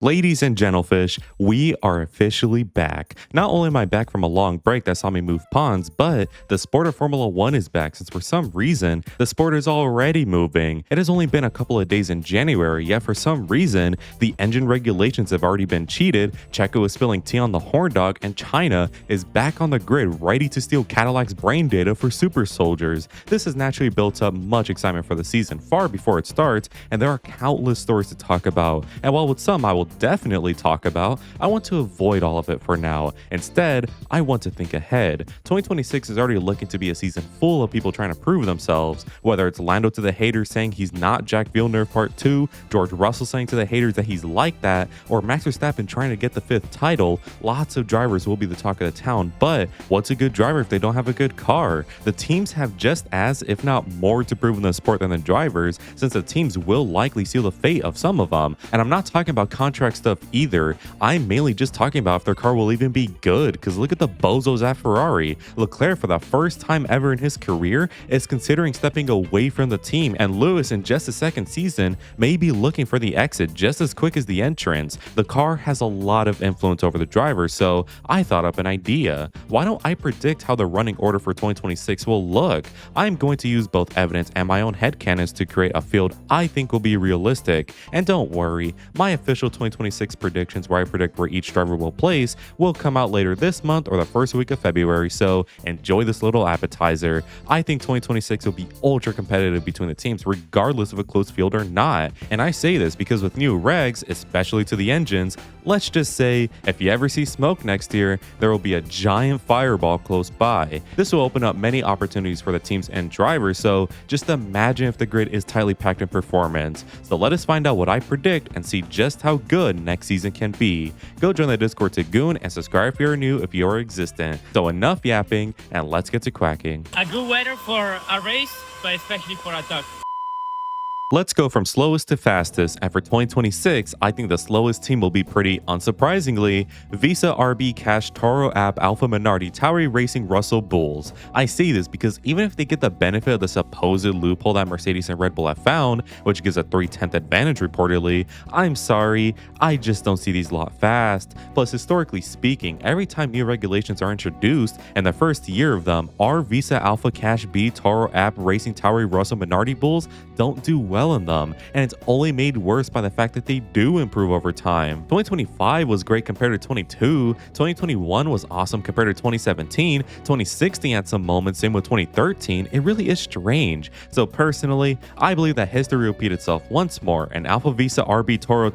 Ladies and gentlefish, we are officially back. Not only am I back from a long break that saw me move ponds, but the sport of Formula One is back since for some reason the sport is already moving. It has only been a couple of days in January, yet for some reason the engine regulations have already been cheated. Checo is spilling tea on the horn dog, and China is back on the grid ready to steal Cadillac's brain data for super soldiers. This has naturally built up much excitement for the season far before it starts, and there are countless stories to talk about. And while with some I will definitely talk about, I want to avoid all of it for now. Instead, I want to think ahead. 2026 is already looking to be a season full of people trying to prove themselves, whether it's Lando to the haters saying he's not Jack Villeneuve Part 2, George Russell saying to the haters that he's like that, or Max Verstappen trying to get the 5th title. Lots of drivers will be the talk of the town, but what's a good driver if they don't have a good car? The teams have just as, if not more, to prove in the sport than the drivers, since the teams will likely seal the fate of some of them. And I'm not talking about contract stuff either. I'm mainly just talking about if their car will even be good, because look at the bozos at Ferrari. Leclerc, for the first time ever in his career, is considering stepping away from the team, and Lewis, in just his second season, may be looking for the exit just as quick as the entrance. The car has a lot of influence over the driver, so I thought up an idea. Why don't I predict how the running order for 2026 will look? I'm going to use both evidence and my own headcanons to create a field I think will be realistic. And don't worry, my official 2026 predictions, where I predict where each driver will place, will come out later this month or the first week of February, so enjoy this little appetizer. I think 2026 will be ultra competitive between the teams regardless of a close field or not. And I say this because with new regs, especially to the engines, let's just say if you ever see smoke next year, there will be a giant fireball close by. This will open up many opportunities for the teams and drivers, so just imagine if the grid is tightly packed in performance. So let us find out what I predict and see just how good next season can be. Go join the Discord to Goon and subscribe if you're new if you're existent. So enough yapping and let's get to quacking. A good weather for a race, but especially for a duck. Let's go from slowest to fastest, and for 2026, I think the slowest team will be pretty unsurprisingly Visa RB Cash Toro App Alpha Minardi Tauri Racing Russell Bulls. I say this because even if they get the benefit of the supposed loophole that Mercedes and Red Bull have found, which gives a 3/10 advantage reportedly, I'm sorry, I just don't see these lot fast. Plus, historically speaking, every time new regulations are introduced, in the first year of them, our Visa Alpha Cash B Toro App Racing Tauri Russell Minardi Bulls don't do well in them, and it's only made worse by the fact that they do improve over time. 2025 was great compared to 22, 2021 was awesome compared to 2017, 2016 had some moments, same with 2013. It really is strange. So personally, I believe that history will repeat itself once more, and Alpha Visa RB Toro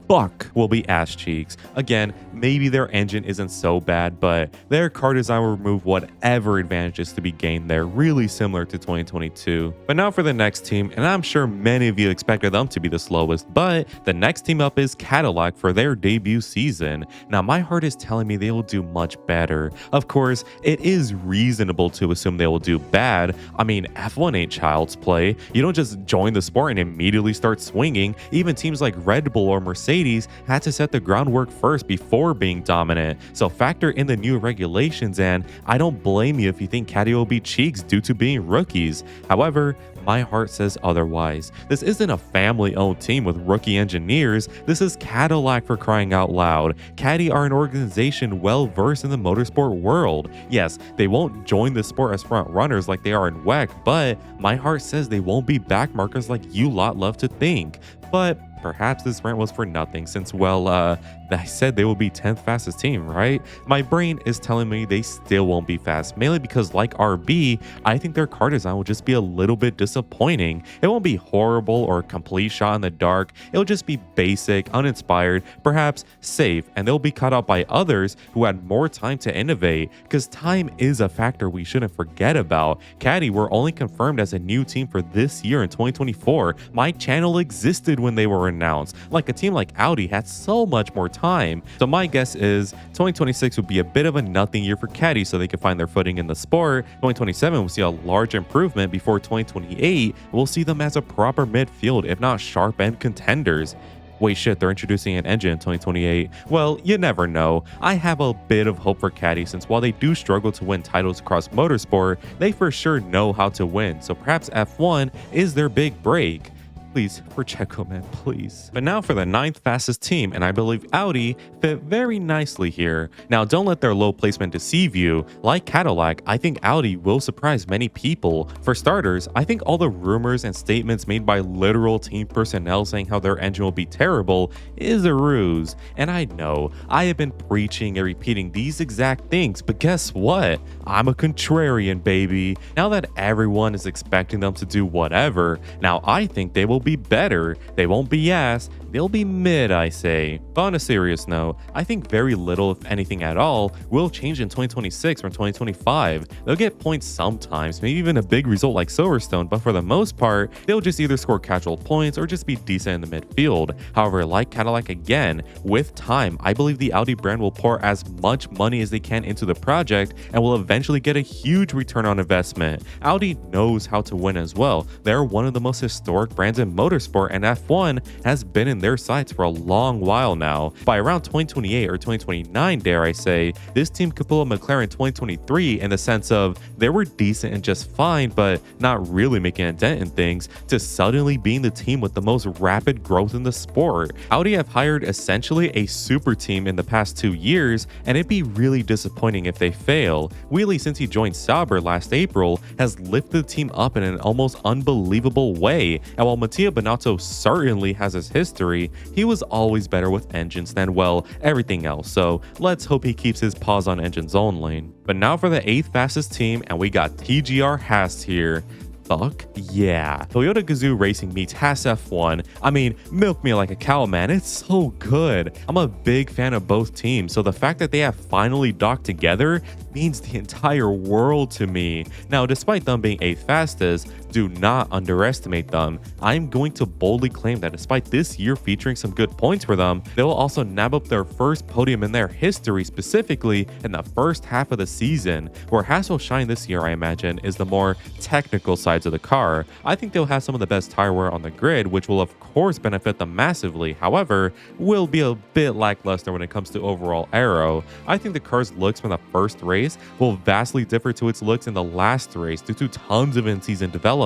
Fuck will be ass cheeks. Again, maybe their engine isn't so bad, but their car design will remove whatever advantages to be gained there, really similar to 2022. But now for the next team, and I'm sure many of you expected them to be the slowest, but the next team up is Cadillac for their debut season. Now my heart is telling me they will do much better. Of course, it is reasonable to assume they will do bad. I mean, F1 ain't child's play. You don't just join the sport and immediately start swinging. Even teams like Red Bull or Mercedes had to set the groundwork first before being dominant. So factor in the new regulations, and I don't blame you if you think Caddy will be cheeks due to being rookies. However, my heart says otherwise. This isn't a family-owned team with rookie engineers. This is Cadillac, for crying out loud. Caddy are an organization well-versed in the motorsport world. Yes, they won't join the sport as front runners like they are in WEC, but my heart says they won't be backmarkers like you lot love to think. But perhaps this rant was for nothing since, well, I said they will be 10th fastest team, right? My brain is telling me they still won't be fast, mainly because like RB, I think their car design will just be a little bit disappointing. It won't be horrible or a complete shot in the dark. It'll just be basic, uninspired, perhaps safe, and they'll be caught out by others who had more time to innovate, because time is a factor we shouldn't forget about. Caddy were only confirmed as a new team for this year in 2024. My channel existed when they were announced. Like a team like Audi had so much more time. So my guess is 2026 would be a bit of a nothing year for Caddy so they can find their footing in the sport. 2027 will see a large improvement before 2028 we'll see them as a proper midfield, if not sharp end contenders. Wait, shit, they're introducing an engine in 2028. Well, you never know. I have a bit of hope for Caddy since while they do struggle to win titles across motorsport, they for sure know how to win. So perhaps F1 is their big break. Please, for Checo, man, please. But now for the 9th fastest team, and I believe Audi fit very nicely here. Now, don't let their low placement deceive you. Like Cadillac, I think Audi will surprise many people. For starters, I think all the rumors and statements made by literal team personnel saying how their engine will be terrible is a ruse. And I know, I have been preaching and repeating these exact things, but guess what? I'm a contrarian, baby. Now that everyone is expecting them to do whatever, now I think they will be better. They won't be ass, they'll be mid, I say. But on a serious note, I think very little, if anything at all, will change in 2026 from 2025. They'll get points sometimes, maybe even a big result like Silverstone, but for the most part, they'll just either score casual points or just be decent in the midfield. However, like Cadillac again, with time, I believe the Audi brand will pour as much money as they can into the project and will eventually get a huge return on investment. Audi knows how to win as well. They're one of the most historic brands in motorsport, and F1 has been in their sights for a long while now. By around 2028 or 2029, dare I say, this team could pull a McLaren 2023 in the sense of they were decent and just fine, but not really making a dent in things, to suddenly being the team with the most rapid growth in the sport. Audi have hired essentially a super team in the past 2 years, and it'd be really disappointing if they fail. Wheelie, since he joined Sauber last April, has lifted the team up in an almost unbelievable way, and while Mattia Binotto certainly has his history, he was always better with engines than, well, everything else, so let's hope he keeps his paws on engines only. But now for the 8th fastest team, and we got TGR Haas here. Fuck yeah. Toyota Gazoo Racing meets Haas F1. I mean, milk me like a cow, man. It's so good. I'm a big fan of both teams, so the fact that they have finally docked together means the entire world to me. Now, despite them being 8th fastest, do not underestimate them. I'm going to boldly claim that despite this year featuring some good points for them, they'll also nab up their first podium in their history, specifically in the first half of the season. Where Haas will shine this year, I imagine, is the more technical sides of the car. I think they'll have some of the best tire wear on the grid, which will of course benefit them massively. However, will be a bit lackluster when it comes to overall aero. I think the car's looks from the first race will vastly differ to its looks in the last race due to tons of in-season development.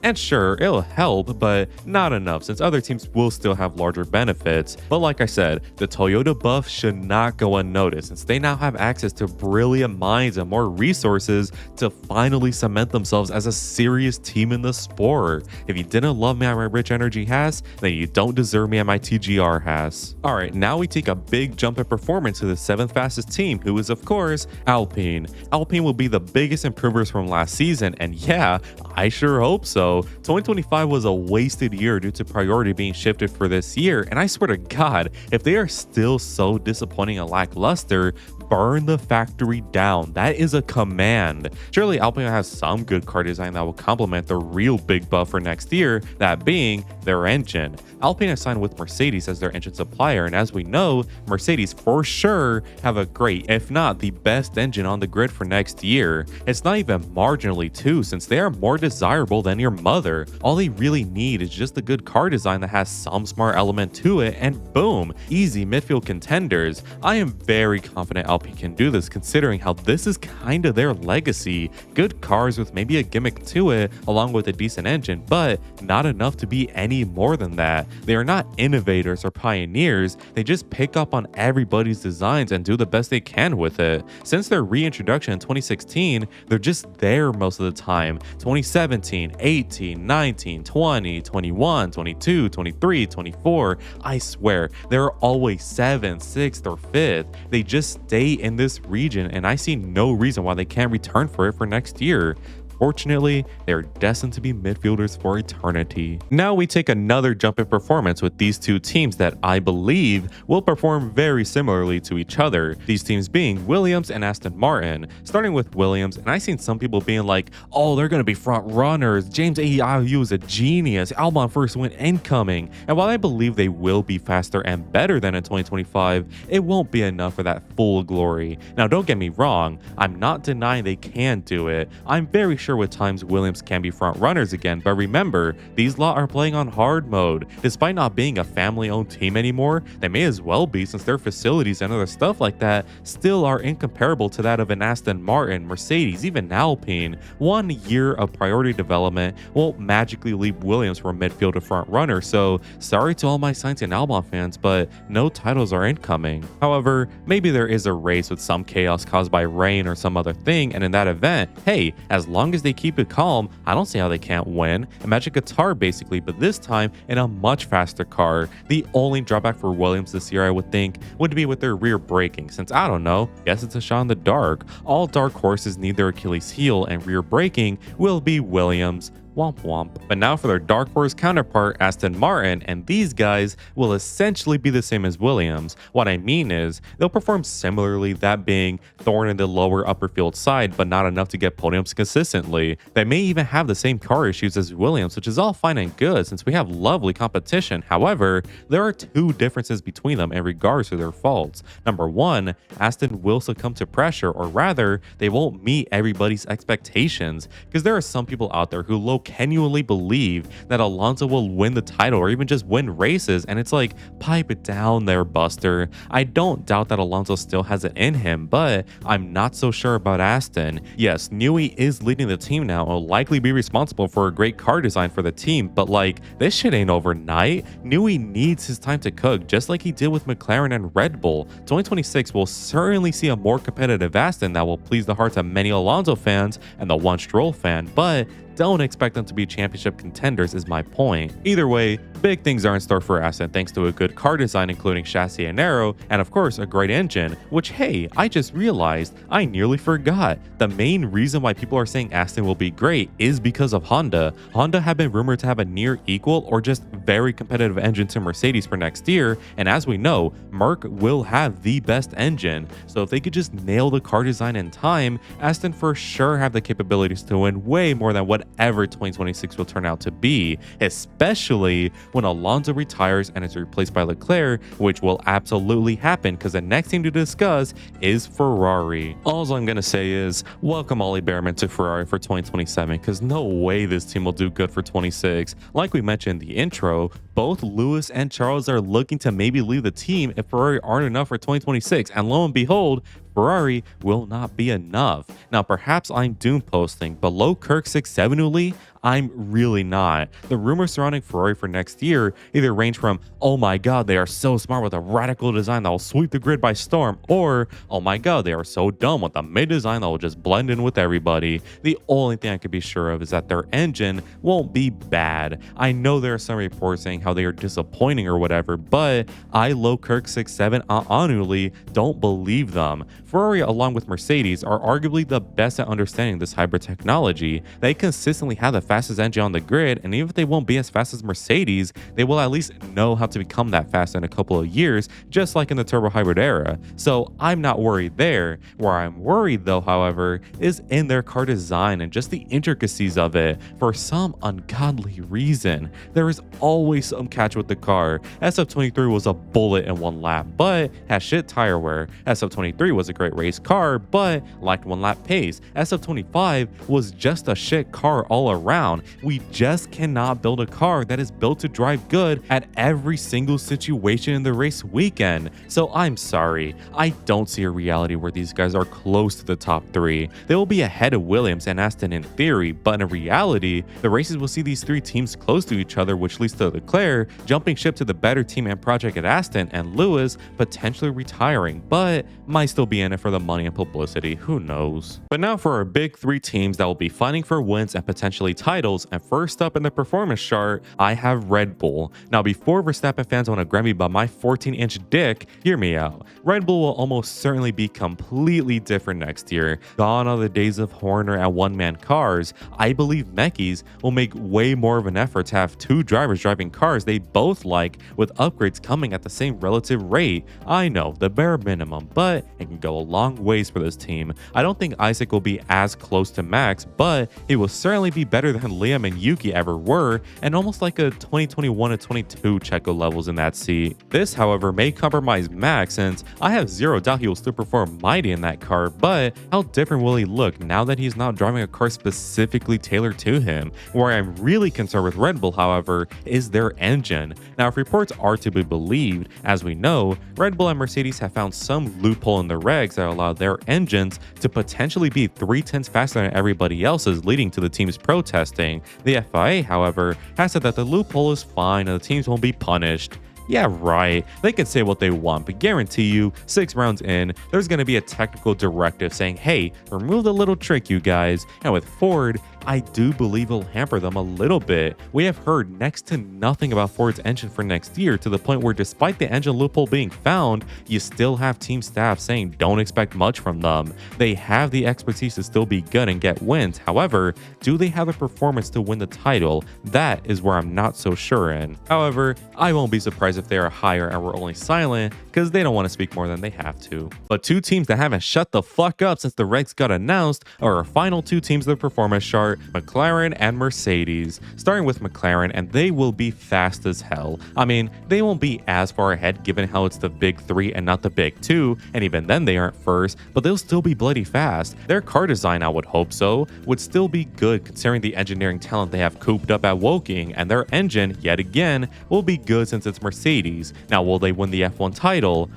And sure, it'll help, but not enough since other teams will still have larger benefits. But like I said, the Toyota buff should not go unnoticed since they now have access to brilliant minds and more resources to finally cement themselves as a serious team in the sport. If you didn't love me at my Rich Energy Haas, then you don't deserve me at my TGR Haas. Alright, now we take a big jump in performance to the 7th fastest team, who is of course Alpine. Alpine will be the biggest improvers from last season, and yeah, I sure hope so. 2025 was a wasted year due to priority being shifted for this year, and I swear to God, if they are still so disappointing and lackluster, burn the factory down. That is a command. Surely Alpine has some good car design that will complement the real big buff for next year, that being their engine. Alpine has signed with Mercedes as their engine supplier, and as we know, Mercedes for sure have a great, if not the best engine on the grid for next year. It's not even marginally too, since they are more desirable than your mother. All they really need is just a good car design that has some smart element to it, and boom, easy midfield contenders. I am very confident Alpine can do this, considering how this is kind of their legacy. Good cars with maybe a gimmick to it, along with a decent engine, but not enough to be any more than that. They are not innovators or pioneers, they just pick up on everybody's designs and do the best they can with it. Since their reintroduction in 2016, they're just there most of the time. 2017, 18, 19, 20, 21, 22, 23, 24, I swear, they're always 7th, 6th, or 5th. They just stay in this region, and I see no reason why they can't return for it for next year. Fortunately, they are destined to be midfielders for eternity. Now we take another jump in performance with these two teams that I believe will perform very similarly to each other. These teams being Williams and Aston Martin. Starting with Williams, and I've seen some people being like, oh, they're going to be front runners. James Ayew is a genius. Albon first win incoming. And while I believe they will be faster and better than in 2025, it won't be enough for that full glory. Now, don't get me wrong. I'm not denying they can do it. I'm very sure with times Williams can be front runners again, but remember, these lot are playing on hard mode. Despite not being a family-owned team anymore, they may as well be since their facilities and other stuff like that still are incomparable to that of an Aston Martin, Mercedes, even Alpine. 1 year of priority development won't magically leap Williams from midfield to front runner, so sorry to all my Sainz and Albon fans, but no titles are incoming. However, maybe there is a race with some chaos caused by rain or some other thing, and in that event, hey, as long as they keep it calm, I don't see how they can't win. Imagine Qatar basically, but this time in a much faster car. The only drawback for Williams this year, I would think, would be with their rear braking, since I don't know, guess it's a shot in the dark. All dark horses need their Achilles heel, and rear braking will be Williams. Womp womp. But now for their dark horse counterpart, Aston Martin, and these guys will essentially be the same as Williams. What I mean is, they'll perform similarly, that being thorn in the lower upper field side, but not enough to get podiums consistently. They may even have the same car issues as Williams, which is all fine and good since we have lovely competition. However, there are two differences between them in regards to their faults. Number one, Aston will succumb to pressure, or rather, they won't meet everybody's expectations, because there are some people out there who genuinely believe that Alonso will win the title or even just win races, and it's like, pipe it down there, Buster. I don't doubt that Alonso still has it in him, but I'm not so sure about Aston. Yes, Newey is leading the team now and will likely be responsible for a great car design for the team, but like, this shit ain't overnight. Newey needs his time to cook, just like he did with McLaren and Red Bull. 2026 will certainly see a more competitive Aston that will please the hearts of many Alonso fans and the one Stroll fan, but don't expect them to be championship contenders is my point. Either way, big things are in store for Aston thanks to a good car design including chassis and aero, and of course a great engine, which hey, I just realized I nearly forgot. The main reason why people are saying Aston will be great is because of Honda. Honda have been rumored to have a near equal or just very competitive engine to Mercedes for next year, and as we know, Merc will have the best engine, so if they could just nail the car design in time, Aston for sure have the capabilities to win way more than whatever 2026 will turn out to be, especially when Alonso retires and is replaced by Leclerc, which will absolutely happen because the next team to discuss is Ferrari. All I'm gonna say is welcome Ollie Behrman to Ferrari for 2027, because no way this team will do good for 26. Like we mentioned in the intro, both Lewis and Charles are looking to maybe leave the team if Ferrari aren't enough for 2026, and lo and behold, Ferrari will not be enough. Now, perhaps I'm doom posting, but Leclerc 670ly, I'm really not. The rumors surrounding Ferrari for next year either range from, oh my god, they are so smart with a radical design that will sweep the grid by storm, or, oh my god, they are so dumb with a mid design that will just blend in with everybody. The only thing I could be sure of is that their engine won't be bad. I know there are some reports saying how they are disappointing or whatever, but I Leclerc 67 annually don't believe them. Ferrari, along with Mercedes, are arguably the best at understanding this hybrid technology. They consistently have the fastest engine on the grid, and even if they won't be as fast as Mercedes, they will at least know how to become that fast in a couple of years, just like in the turbo hybrid era. So I'm not worried there. Where I'm worried though, however, is in their car design and just the intricacies of it. For some ungodly reason, there is always some catch with the car. SF23 was a bullet in one lap, but had shit tire wear. SF23 was a great race car, but lacked one lap pace. SF25 was just a shit car all around. We just cannot build a car that is built to drive good at every single situation in the race weekend. So I'm sorry, I don't see a reality where these guys are close to the top three. They will be ahead of Williams and Aston in theory, but in reality, the races will see these three teams close to each other, which leads to Leclerc jumping ship to the better team and project at Aston, and Lewis potentially retiring, but might still be in it for the money and publicity, who knows. But now for our big three teams that will be fighting for wins and potentially titles, and first up in the performance chart, I have Red Bull. Now before Verstappen fans want to grab me by my 14-inch dick, hear me out. Red Bull will almost certainly be completely different next year. Gone are the days of Horner and one-man cars. I believe Mekis will make way more of an effort to have two drivers driving cars they both like, with upgrades coming at the same relative rate. I know, the bare minimum, but it can go a long ways for this team. I don't think Isaac will be as close to Max, but it will certainly be better than Liam and Yuki ever were, and almost like a 2021 to 22 Checo levels in that seat. This, however, may compromise Max, since I have zero doubt he will still perform mighty in that car, but how different will he look now that he's not driving a car specifically tailored to him? Where I'm really concerned with Red Bull, however, is their engine. Now, if reports are to be believed, as we know, Red Bull and Mercedes have found some loophole in the regs that allow their engines to potentially be 3/10 faster than everybody else's, leading to the teams protesting. The FIA, however, has said that the loophole is fine and the teams won't be punished. Yeah, right. They can say what they want, but guarantee you, 6 rounds in, there's going to be a technical directive saying, hey, remove the little trick, you guys. And with Ford, I do believe it'll hamper them a little bit. We have heard next to nothing about Ford's engine for next year, to the point where despite the engine loophole being found, you still have team staff saying don't expect much from them. They have the expertise to still be good and get wins. However, do they have the performance to win the title? That is where I'm not so sure in. However, I won't be surprised if they are higher and we're only silent because they don't want to speak more than they have to. But 2 teams that haven't shut the fuck up since the regs got announced are our final 2 teams of the performance chart, McLaren and Mercedes. Starting with McLaren, and they will be fast as hell. I mean, they won't be as far ahead given how it's the big 3 and not the big 2, and even then they aren't first, but they'll still be bloody fast. Their car design, I would hope so, would still be good considering the engineering talent they have cooped up at Woking, and their engine, yet again, will be good since it's Mercedes. Now, will they win the F1 title?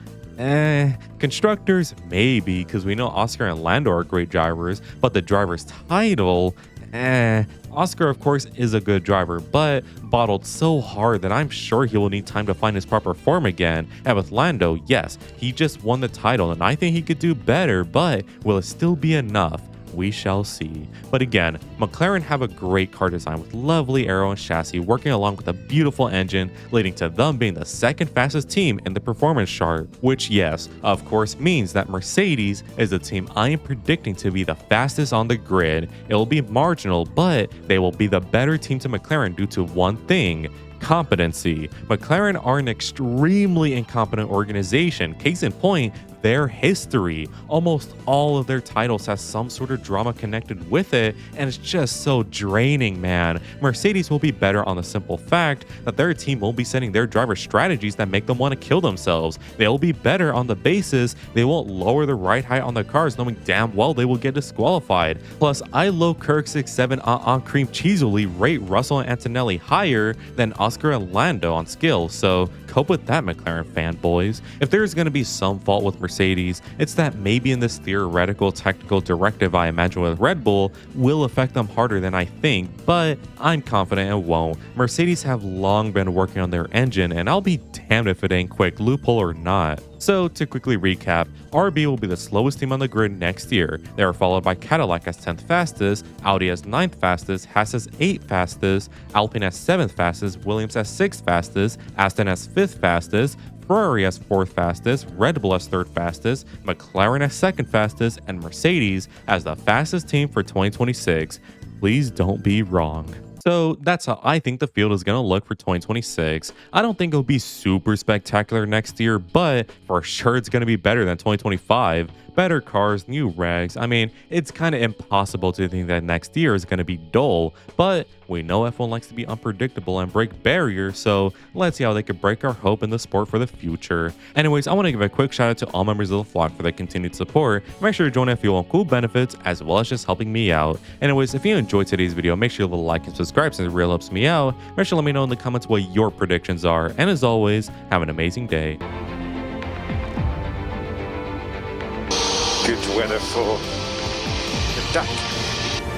Constructors, maybe, because we know Oscar and Lando are great drivers, but the driver's title, Oscar, of course, is a good driver, but bottled so hard that I'm sure he will need time to find his proper form again. And with Lando, yes, he just won the title, and I think he could do better, but will it still be enough? We shall see. But again, McLaren have a great car design with lovely aero and chassis working along with a beautiful engine, leading to them being the second fastest team in the performance chart. Which, yes, of course means that Mercedes is the team I am predicting to be the fastest on the grid. It will be marginal, but they will be the better team to McLaren due to one thing: competency. McLaren are an extremely incompetent organization. Case in point, their history. Almost all of their titles has some sort of drama connected with it, and it's just so draining, man. Mercedes will be better on the simple fact that their team won't be setting their driver strategies that make them want to kill themselves. They'll be better on the basis they won't lower the ride height on the cars, knowing damn well they will get disqualified. Plus, I low Kirk 67 on cream cheesily rate Russell and Antonelli higher than Oscar and Lando on skill, so cope with that, McLaren fanboys. If there's going to be some fault with Mercedes, it's that maybe in this theoretical technical directive I imagine with Red Bull will affect them harder than I think, but I'm confident it won't. Mercedes have long been working on their engine, and I'll be damned if it ain't quick, loophole or not. So to quickly recap, RB will be the slowest team on the grid next year. They are followed by Cadillac as 10th fastest, Audi as 9th fastest, Haas as 8th fastest, Alpine as 7th fastest, Williams as 6th fastest, Aston as 5th fastest, Ferrari as 4th fastest, Red Bull as 3rd fastest, McLaren as 2nd fastest, and Mercedes as the fastest team for 2026. Please don't be wrong. So that's how I think the field is going to look for 2026. I don't think it'll be super spectacular next year, but for sure it's going to be better than 2025. Better cars, new regs. I mean, it's kind of impossible to think that next year is going to be dull, but we know F1 likes to be unpredictable and break barriers, so let's see how they could break our hope in the sport for the future. Anyways, I want to give a quick shout out to all members of the flock for their continued support. Make sure to join if you want cool benefits, as well as just helping me out. Anyways, if you enjoyed today's video, make sure you leave a like and subscribe since it really helps me out. Make sure to let me know in the comments what your predictions are, and as always, have an amazing day. Good weather for the duck.